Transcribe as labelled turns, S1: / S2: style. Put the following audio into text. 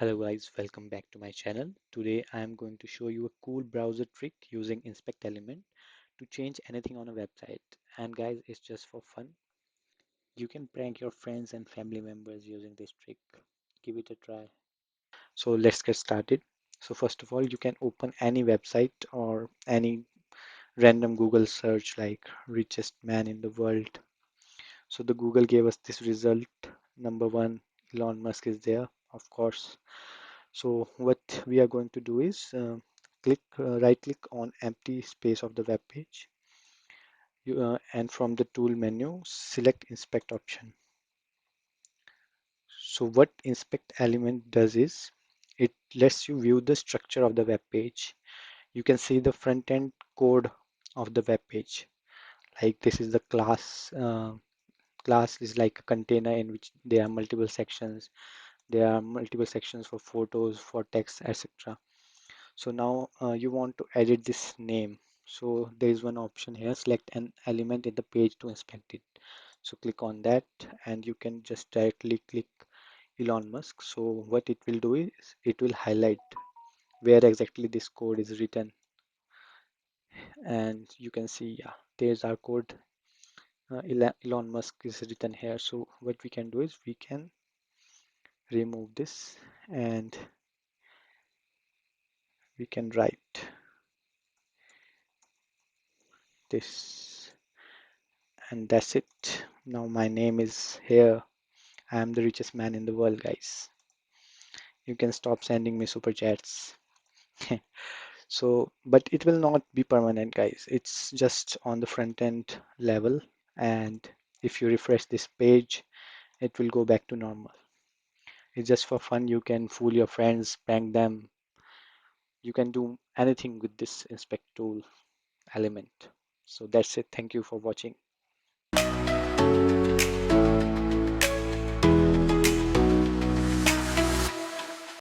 S1: Hello guys, welcome back to my channel. Today I am going to show you a cool browser trick using inspect element to change anything on a website. And guys, it's just for fun. You can prank your friends and family members using this trick. Give it a try. So let's get started. So first of all, you can open any website or any random Google search like richest man in the world. So the Google gave us this result. Number one, Elon Musk is there, of course. So what we are going to do is right click on empty space of the web page and from the tool menu select inspect option. So what inspect element does is it lets you view the structure of the web page. You can see the front end code of the web page. Like this is the class. Class is like a container in which there are multiple sections. There are multiple sections for photos, for text, etc. So now you want to edit this name. So there is one option here, select an element in the page to inspect it. So click on that and you can just directly click Elon Musk. So what it will do is it will highlight where exactly this code is written. And you can see, yeah, there's our code. Elon Musk is written here. So what we can do is we can remove this and we can write this, and that's it. Now my name is here. I am the richest man in the world, guys. You can stop sending me super chats. So, but it will not be permanent, guys. It's just on the front end level. And if you refresh this page, it will go back to normal. It's just for fun. You can fool your friends, prank them. You can do anything with this inspect tool element. So that's it. Thank you for watching.